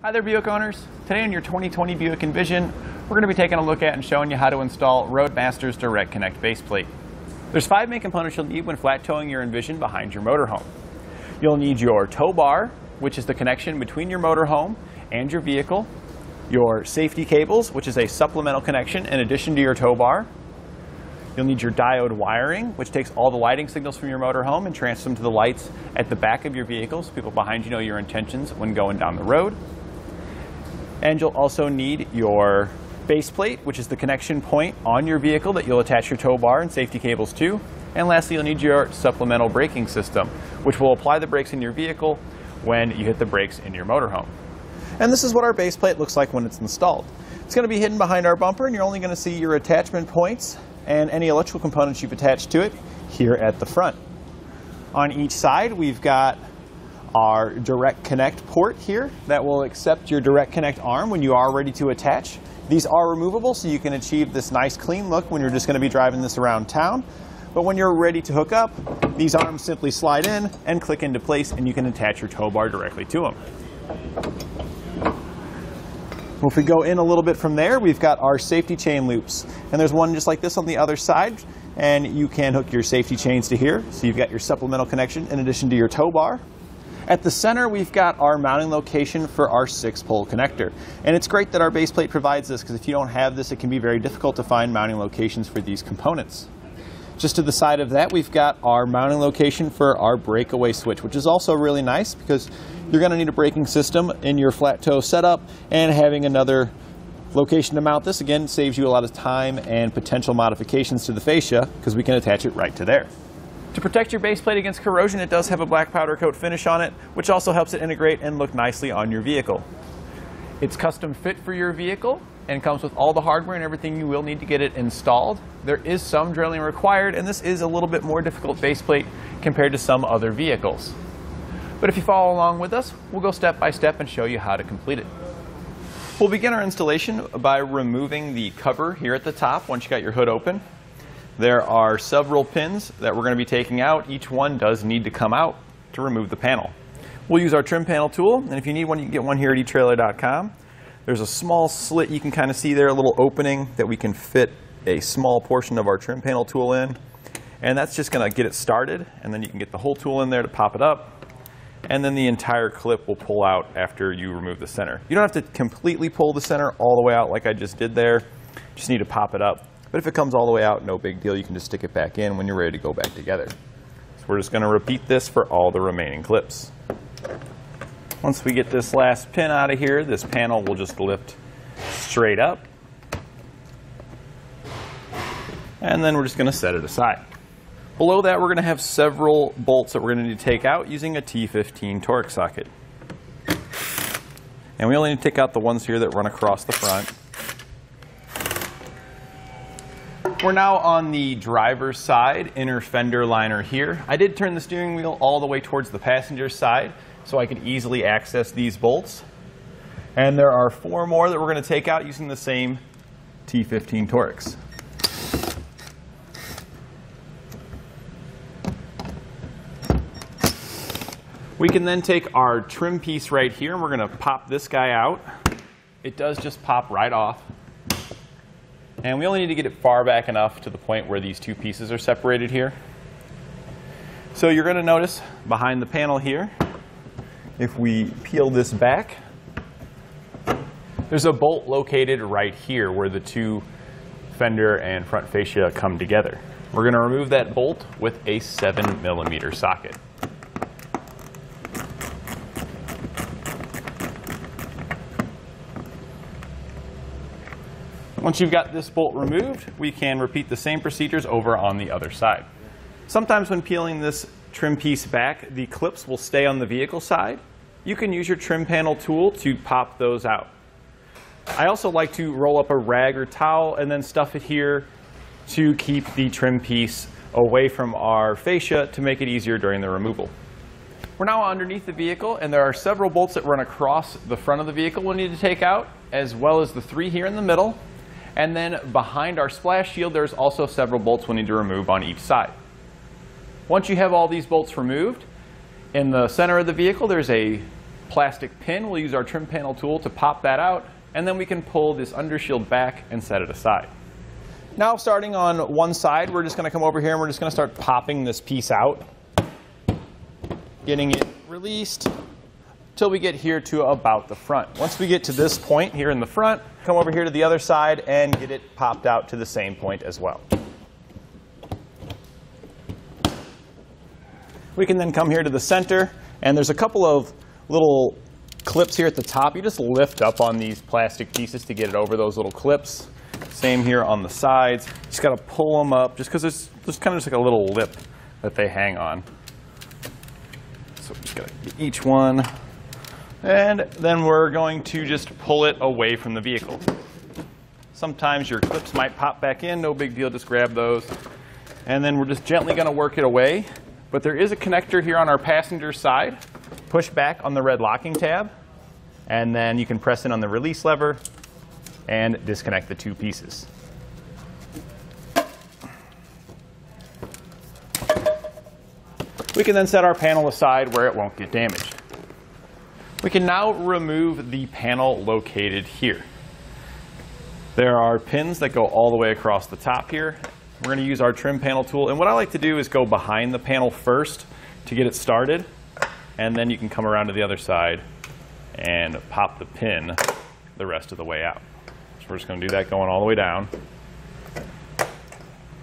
Hi there, Buick owners. Today on your 2020 Buick Envision, we're going to be taking a look at and showing you how to install Roadmaster's Direct Connect baseplate. There's 5 main components you'll need when flat towing your Envision behind your motorhome. You'll need your tow bar, which is the connection between your motorhome and your vehicle, your safety cables, which is a supplemental connection in addition to your tow bar. You'll need your diode wiring, which takes all the lighting signals from your motorhome and transfers them to the lights at the back of your vehicle so people behind you know your intentions when going down the road. And you'll also need your base plate, which is the connection point on your vehicle that you'll attach your tow bar and safety cables to. And lastly, you'll need your supplemental braking system, which will apply the brakes in your vehicle when you hit the brakes in your motorhome. And this is what our base plate looks like when it's installed. It's going to be hidden behind our bumper, and you're only going to see your attachment points and any electrical components you've attached to it here at the front. On each side, we've got our direct connect port here that will accept your direct connect arm when you are ready to attach. These are removable, so you can achieve this nice clean look when you're just going to be driving this around town. But when you're ready to hook up, these arms simply slide in and click into place, and you can attach your tow bar directly to them. Well, if we go in a little bit from there, we've got our safety chain loops. And there's one just like this on the other side, and you can hook your safety chains to here. So you've got your supplemental connection in addition to your tow bar. At the center, we've got our mounting location for our 6-pole connector. And it's great that our base plate provides this, because if you don't have this, it can be very difficult to find mounting locations for these components. Just to the side of that, we've got our mounting location for our breakaway switch, which is also really nice because you're going to need a braking system in your flat tow setup, and having another location to mount this, again, saves you a lot of time and potential modifications to the fascia because we can attach it right to there. To protect your base plate against corrosion, it does have a black powder coat finish on it, which also helps it integrate and look nicely on your vehicle. It's custom fit for your vehicle and comes with all the hardware and everything you will need to get it installed. There is some drilling required, and this is a little bit more difficult base plate compared to some other vehicles. But if you follow along with us, we'll go step by step and show you how to complete it. We'll begin our installation by removing the cover here at the top once you got your hood open. There are several pins that we're going to be taking out. Each one does need to come out to remove the panel. We'll use our trim panel tool, and if you need one, you can get one here at etrailer.com. There's a small slit you can kind of see there, a little opening that we can fit a small portion of our trim panel tool in. And that's just going to get it started, and then you can get the whole tool in there to pop it up. And then the entire clip will pull out after you remove the center. You don't have to completely pull the center all the way out like I just did there. You just need to pop it up. But if it comes all the way out, no big deal. You can just stick it back in when you're ready to go back together. So we're just going to repeat this for all the remaining clips. Once we get this last pin out of here, this panel will just lift straight up. And then we're just going to set it aside. Below that, we're going to have several bolts that we're going to need to take out using a T15 Torx socket. And we only need to take out the ones here that run across the front. We're now on the driver's side inner fender liner here. I did turn the steering wheel all the way towards the passenger side so I could easily access these bolts. And there are 4 more that we're going to take out using the same T15 Torx. We can then take our trim piece right here, and we're going to pop this guy out. It does just pop right off. And we only need to get it far back enough to the point where these 2 pieces are separated here. So you're going to notice behind the panel here, if we peel this back, there's a bolt located right here where the 2 fender and front fascia come together. We're going to remove that bolt with a 7mm socket. Once you've got this bolt removed, we can repeat the same procedures over on the other side. Sometimes when peeling this trim piece back, the clips will stay on the vehicle side. You can use your trim panel tool to pop those out. I also like to roll up a rag or towel and then stuff it here to keep the trim piece away from our fascia to make it easier during the removal. We're now underneath the vehicle, and there are several bolts that run across the front of the vehicle we'll need to take out, as well as the 3 here in the middle. And then behind our splash shield, there's also several bolts we'll need to remove on each side. Once you have all these bolts removed, in the center of the vehicle, there's a plastic pin. We'll use our trim panel tool to pop that out, and then we can pull this undershield back and set it aside. Now, starting on one side, we're just going to come over here and we're just going to start popping this piece out, getting it released till we get here to about the front. Once we get to this point here in the front, come over here to the other side and get it popped out to the same point as well. We can then come here to the center, and there's a couple of little clips here at the top. You just lift up on these plastic pieces to get it over those little clips. Same here on the sides. Just got to pull them up just because there's kind of just like a little lip that they hang on. So we just got to get each one. And then we're going to just pull it away from the vehicle. Sometimes your clips might pop back in, no big deal, just grab those. And then we're just gently going to work it away. But there is a connector here on our passenger side. Push back on the red locking tab, and then you can press in on the release lever and disconnect the two pieces. We can then set our panel aside where it won't get damaged. We can now remove the panel located here. There are pins that go all the way across the top here. We're going to use our trim panel tool, and what I like to do is go behind the panel first to get it started, and then you can come around to the other side and pop the pin the rest of the way out. So we're just going to do that going all the way down.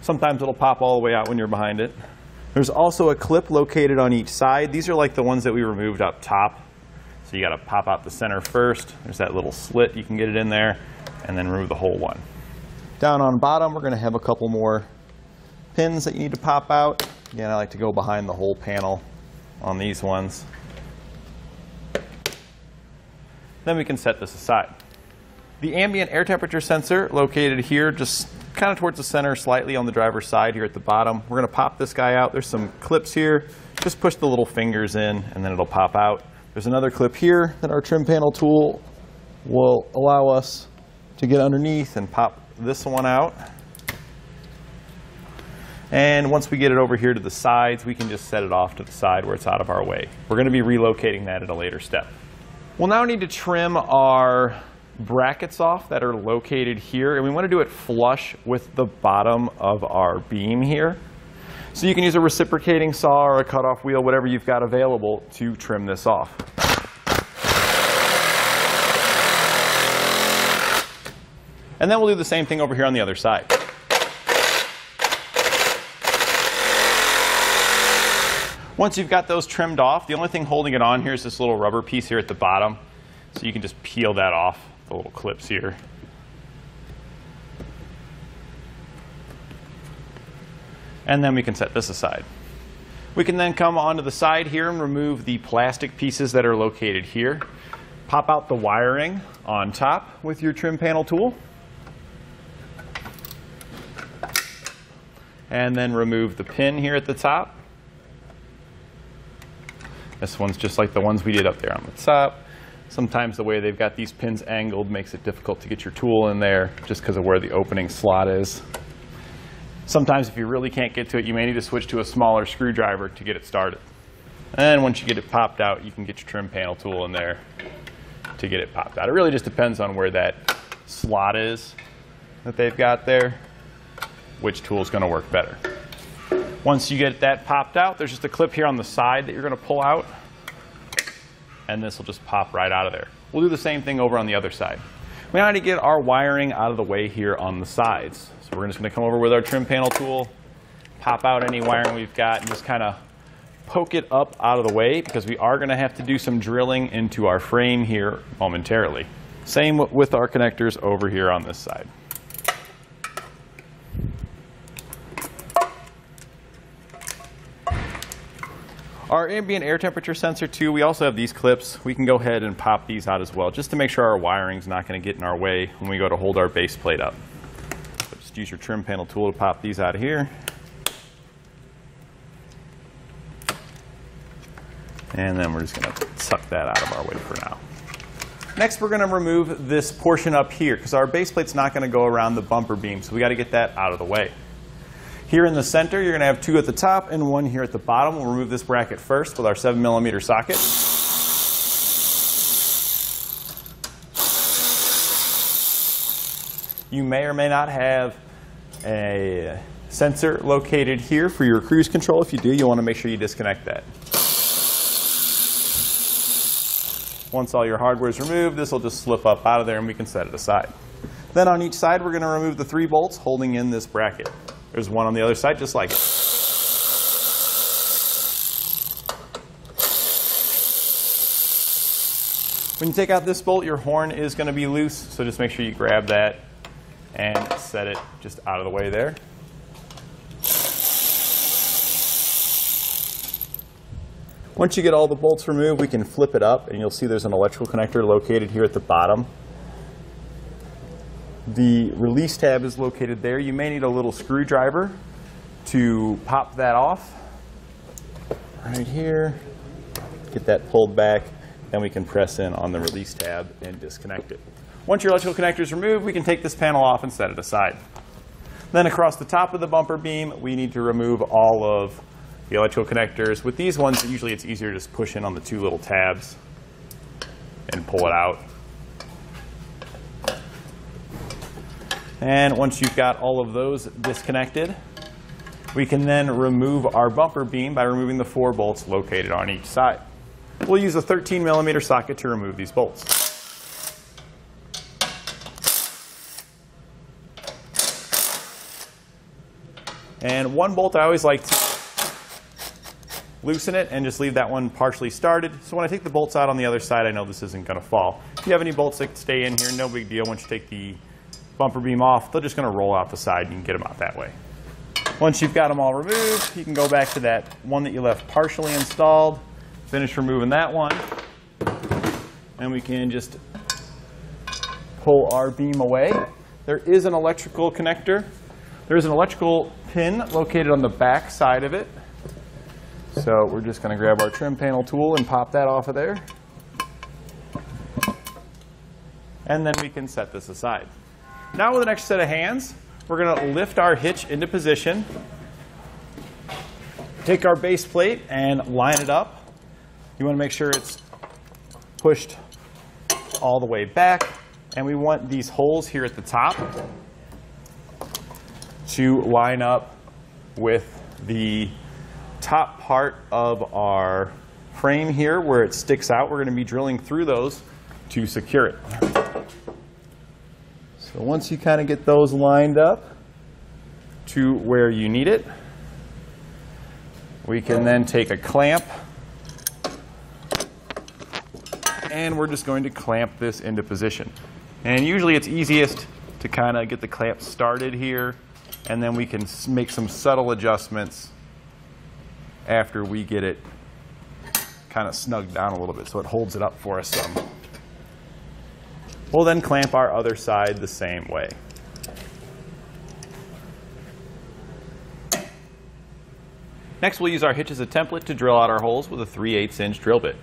Sometimes it'll pop all the way out when you're behind it. There's also a clip located on each side. These are like the ones that we removed up top. So you got to pop out the center first. There's that little slit, you can get it in there, and then remove the whole one. Down on bottom, we're going to have a couple more pins that you need to pop out. Again, I like to go behind the whole panel on these ones. Then we can set this aside. The ambient air temperature sensor located here, just kind of towards the center, slightly on the driver's side here at the bottom. We're going to pop this guy out. There's some clips here. Just push the little fingers in, and then it'll pop out. There's another clip here that our trim panel tool will allow us to get underneath and pop this one out. And once we get it over here to the sides, we can just set it off to the side where it's out of our way. We're going to be relocating that at a later step. We'll now need to trim our brackets off that are located here, and we want to do it flush with the bottom of our beam here. So you can use a reciprocating saw or a cutoff wheel, whatever you've got available, to trim this off. And then we'll do the same thing over here on the other side. Once you've got those trimmed off, the only thing holding it on here is this little rubber piece here at the bottom. So you can just peel that off, the little clips here. And then we can set this aside. We can then come onto the side here and remove the plastic pieces that are located here. Pop out the wiring on top with your trim panel tool. And then remove the pin here at the top. This one's just like the ones we did up there on the top. Sometimes the way they've got these pins angled makes it difficult to get your tool in there just because of where the opening slot is. Sometimes if you really can't get to it, you may need to switch to a smaller screwdriver to get it started. And once you get it popped out, you can get your trim panel tool in there to get it popped out. It really just depends on where that slot is that they've got there, which tool is going to work better. Once you get that popped out, there's just a clip here on the side that you're going to pull out, and this will just pop right out of there. We'll do the same thing over on the other side. We now need to get our wiring out of the way here on the sides. So we're just going to come over with our trim panel tool, pop out any wiring we've got, and just kind of poke it up out of the way, because we are going to have to do some drilling into our frame here momentarily. Same with our connectors over here on this side. Our ambient air temperature sensor too, we also have these clips. We can go ahead and pop these out as well, just to make sure our wiring's not going to get in our way when we go to hold our base plate up. So just use your trim panel tool to pop these out of here. And then we're just going to suck that out of our way for now. Next, we're going to remove this portion up here, because our base plate's not going to go around the bumper beam, so we got to get that out of the way. Here in the center, you're going to have two at the top and one here at the bottom. We'll remove this bracket first with our 7mm socket. You may or may not have a sensor located here for your cruise control. If you do, you'll want to make sure you disconnect that. Once all your hardware is removed, this will just slip up out of there and we can set it aside. Then on each side, we're going to remove the 3 bolts holding in this bracket. There's one on the other side just like it. When you take out this bolt, your horn is going to be loose, so just make sure you grab that and set it just out of the way there. Once you get all the bolts removed, we can flip it up, and you'll see there's an electrical connector located here at the bottom. The release tab is located there. You may need a little screwdriver to pop that off. Right here. Get that pulled back. Then we can press in on the release tab and disconnect it. Once your electrical connector is removed, we can take this panel off and set it aside. Then across the top of the bumper beam, we need to remove all of the electrical connectors. With these ones, usually it's easier to just push in on the 2 little tabs and pull it out. And once you've got all of those disconnected, we can then remove our bumper beam by removing the 4 bolts located on each side. We'll use a 13mm socket to remove these bolts. And one bolt, I always like to loosen it and just leave that one partially started. So when I take the bolts out on the other side, I know this isn't going to fall. If you have any bolts that stay in here, no big deal. Once you take the bumper beam off, they're just going to roll out the side and you can get them out that way. Once you've got them all removed, you can go back to that one that you left partially installed. Finish removing that one, and we can just pull our beam away. There is an electrical connector. There is an electrical pin located on the back side of it. So we're just going to grab our trim panel tool and pop that off of there. And then we can set this aside. Now with an extra set of hands, we're going to lift our hitch into position, take our base plate and line it up. You want to make sure it's pushed all the way back, and we want these holes here at the top to line up with the top part of our frame here where it sticks out. We're going to be drilling through those to secure it. So once you kind of get those lined up to where you need it, we can then take a clamp and we're just going to clamp this into position. And usually it's easiest to kind of get the clamp started here, and then we can make some subtle adjustments after we get it kind of snugged down a little bit so it holds it up for us some. We'll then clamp our other side the same way. Next, we'll use our hitch as a template to drill out our holes with a 3/8" drill bit.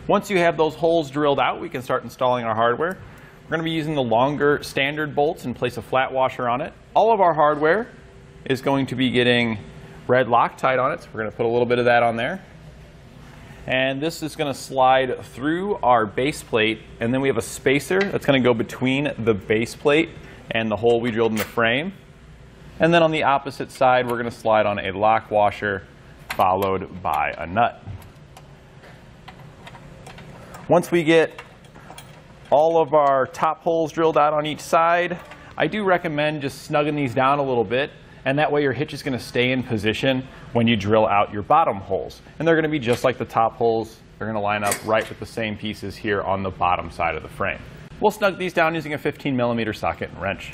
Once you have those holes drilled out, we can start installing our hardware. We're going to be using the longer standard bolts and place a flat washer on it. All of our hardware is going to be getting red Loctite on it, so we're going to put a little bit of that on there. And this is going to slide through our base plate, and then we have a spacer that's going to go between the base plate and the hole we drilled in the frame. And then on the opposite side, we're going to slide on a lock washer followed by a nut. Once we get all of our top holes drilled out on each side, I do recommend just snugging these down a little bit, and that way your hitch is going to stay in position when you drill out your bottom holes. And they're going to be just like the top holes. They're going to line up right with the same pieces here on the bottom side of the frame. We'll snug these down using a 15mm socket and wrench.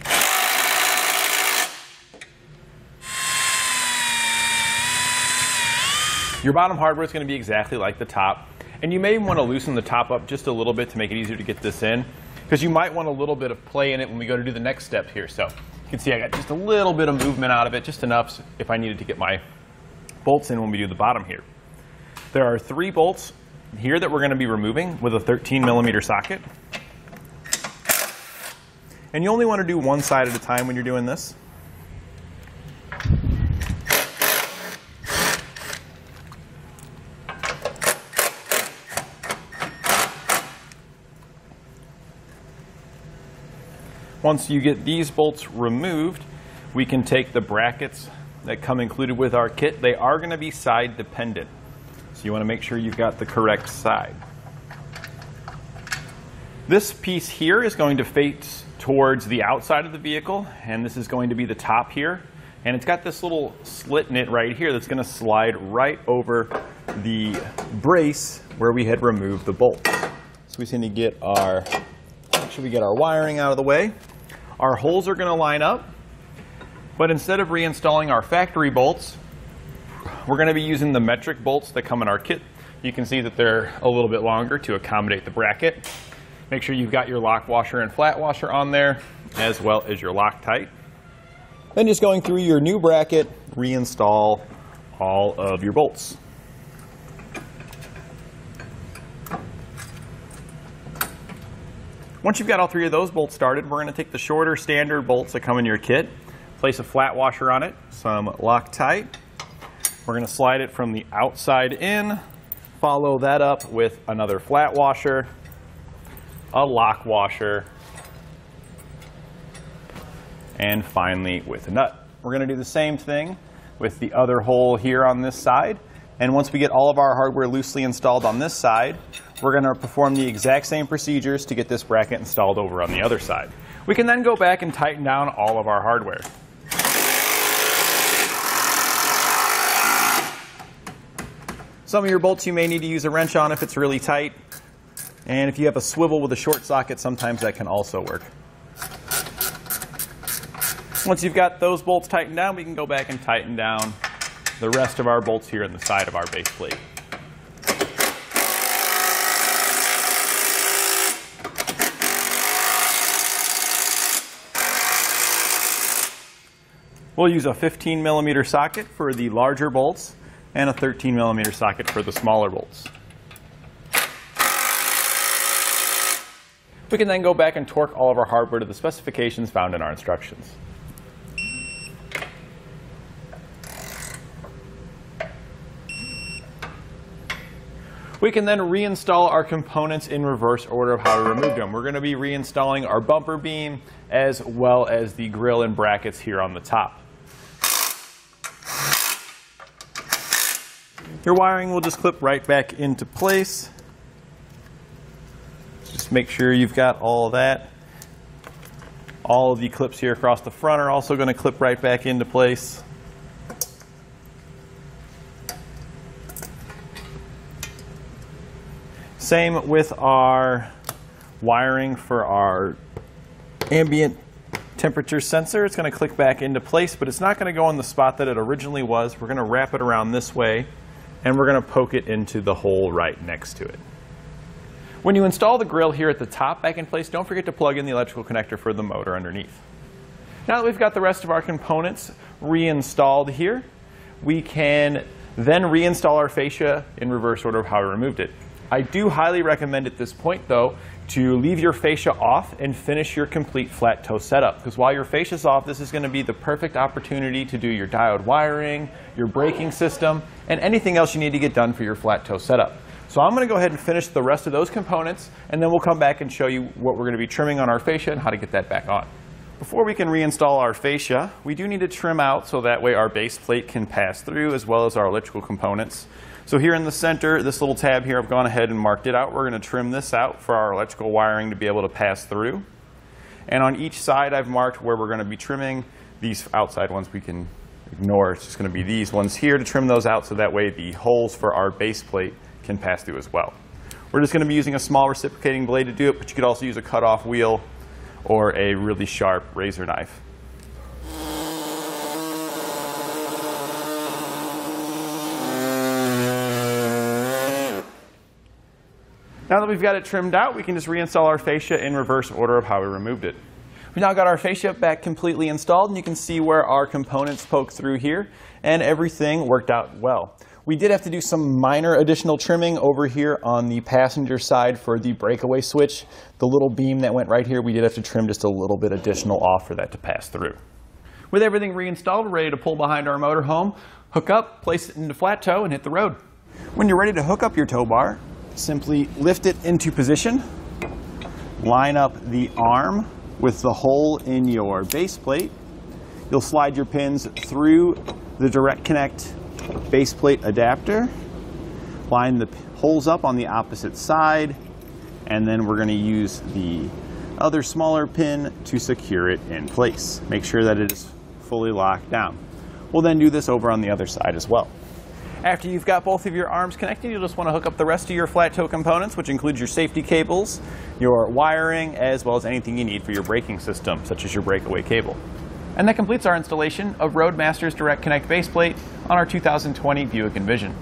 Your bottom hardware is going to be exactly like the top. And you may want to loosen the top up just a little bit to make it easier to get this in, because you might want a little bit of play in it when we go to do the next step here. So you can see I got just a little bit of movement out of it, just enough if I needed to get my bolts in when we do the bottom here. There are 3 bolts here that we're going to be removing with a 13mm socket. And you only want to do one side at a time when you're doing this. Once you get these bolts removed, we can take the brackets that come included with our kit. They are going to be side dependent, so you want to make sure you've got the correct side. This piece here is going to face towards the outside of the vehicle, and this is going to be the top here. And it's got this little slit in it right here that's going to slide right over the brace where we had removed the bolt. So we just need to get our, make sure we get our wiring out of the way. Our holes are going to line up, but instead of reinstalling our factory bolts, we're going to be using the metric bolts that come in our kit. You can see that they're a little bit longer to accommodate the bracket. Make sure you've got your lock washer and flat washer on there, as well as your Loctite. Then just going through your new bracket, reinstall all of your bolts. Once you've got all three of those bolts started, we're going to take the shorter standard bolts that come in your kit, place a flat washer on it, some Loctite. We're going to slide it from the outside in, follow that up with another flat washer, a lock washer, and finally with a nut. We're going to do the same thing with the other hole here on this side. And once we get all of our hardware loosely installed on this side, we're going to perform the exact same procedures to get this bracket installed over on the other side. We can then go back and tighten down all of our hardware. Some of your bolts you may need to use a wrench on if it's really tight. And if you have a swivel with a short socket, sometimes that can also work. Once you've got those bolts tightened down, we can go back and tighten down the rest of our bolts here in the side of our base plate. We'll use a 15mm socket for the larger bolts and a 13mm socket for the smaller bolts. We can then go back and torque all of our hardware to the specifications found in our instructions. We can then reinstall our components in reverse order of how we removed them. We're going to be reinstalling our bumper beam as well as the grille and brackets here on the top. Your wiring will just clip right back into place. Just make sure you've got all of that. All of the clips here across the front are also going to clip right back into place. Same with our wiring for our ambient temperature sensor. It's going to click back into place, but it's not going to go in the spot that it originally was. We're going to wrap it around this way, and we're going to poke it into the hole right next to it. When you install the grill here at the top back in place, don't forget to plug in the electrical connector for the motor underneath. Now that we've got the rest of our components reinstalled here, we can then reinstall our fascia in reverse order of how we removed it. I do highly recommend at this point, though, to leave your fascia off and finish your complete flat toe setup. Because while your fascia is off, this is going to be the perfect opportunity to do your diode wiring, your braking system, and anything else you need to get done for your flat toe setup. So I'm going to go ahead and finish the rest of those components, and then we'll come back and show you what we're going to be trimming on our fascia and how to get that back on. Before we can reinstall our fascia, we do need to trim out so that way our base plate can pass through, as well as our electrical components. So here in the center, this little tab here, I've gone ahead and marked it out. We're going to trim this out for our electrical wiring to be able to pass through. And on each side, I've marked where we're going to be trimming. These outside ones we can ignore. It's just going to be these ones here to trim those out so that way the holes for our base plate can pass through as well. We're just going to be using a small reciprocating blade to do it, but you could also use a cutoff wheel or a really sharp razor knife. Now that we've got it trimmed out, we can just reinstall our fascia in reverse order of how we removed it. We've now got our fascia back completely installed, and you can see where our components poke through here, and everything worked out well. We did have to do some minor additional trimming over here on the passenger side for the breakaway switch. The little beam that went right here, we did have to trim just a little bit additional off for that to pass through. With everything reinstalled, we're ready to pull behind our motorhome, hook up, place it into flat toe, and hit the road. When you're ready to hook up your tow bar, simply lift it into position, line up the arm with the hole in your base plate, you'll slide your pins through the direct connect base plate adapter, line the holes up on the opposite side, and then we're going to use the other smaller pin to secure it in place. Make sure that it is fully locked down. We'll then do this over on the other side as well. After you've got both of your arms connected, you'll just want to hook up the rest of your flat tow components, which includes your safety cables, your wiring, as well as anything you need for your braking system, such as your breakaway cable. And that completes our installation of Roadmaster's Direct Connect base plate on our 2020 Buick Envision.